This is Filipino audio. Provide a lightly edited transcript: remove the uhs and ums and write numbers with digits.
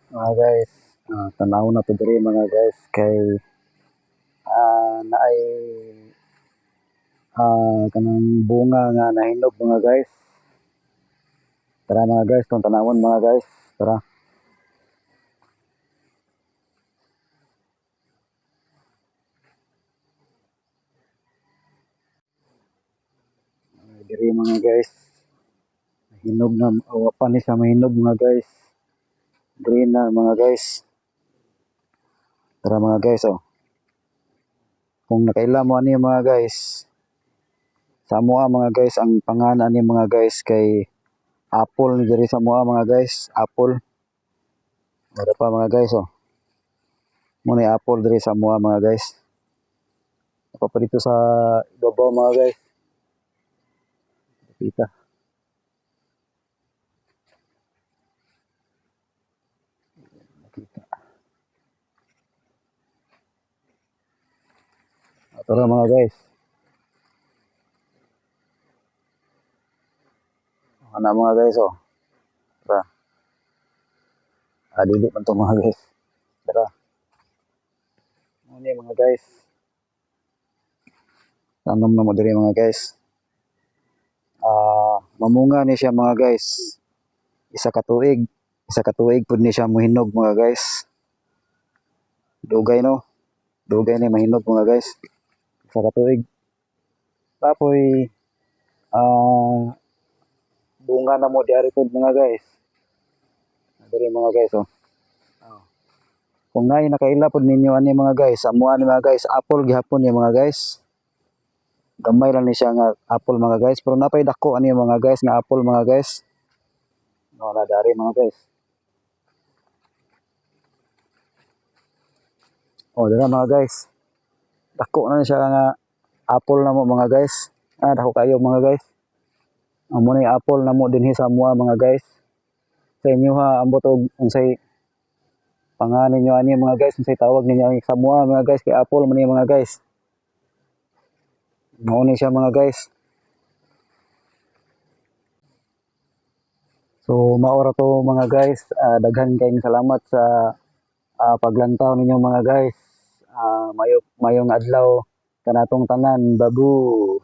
Mga guys, tanaw na to diri mga guys kay naay kanang bunga nga nahinog mga guys. Tara mga guys, tong tanawon mga guys. Tara. Diri mga guys. Hinog na awa pa ni sa mahinog mga guys. Green na mga guys. Tara mga guys oh. Kung nakaila mo ani mga guys. Sa moa mga guys ang pangalan ni mga guys kay apple ni diri sa moa mga guys, apple. Ada pa mga guys oh. Muna apple diri sa moa mga guys. Ako pa dito sa ibabaw mga guys. Kita. Kita. Tara mga guys. Ano mga guys oh. Tara. Dili man to mga guys. Tara. Ano mga guys. Tanom na mo diri mga guys. Mamunga ni siya mga guys. Isa ka tuig. Isa ka tuig pud ni siya mohinog mga guys. Dugay no. Dugay ni mahinog mga guys. Isa ka tuig. Tapoy bunga na mo diari pud mga guys. Diri mga guys oh. Kung nay nakaila pud ninyo ani mga guys, amo ani mga guys, apple gihapon ni mga guys. Gamay lang ni siya nga apple mga guys, pero napay dako ani mga guys nga apple mga guys. No na dari mga guys. Oh, dira mga guys. Dako na ni siya nga apple na mo mga guys. Dako kayo mga guys. Amo ni apple na mo dinhi sa mua mga guys. Sa inyo ha ambot og unsay pangalan ninyo ani mga guys, unsay tawag ninyo sa mua mga guys kay apple man ni mga guys. Mao ni siya mga guys. So maora to mga guys, daghan kayong salamat sa paglantaw ninyo mga guys. Mayong adlaw kanatong tanan, babu.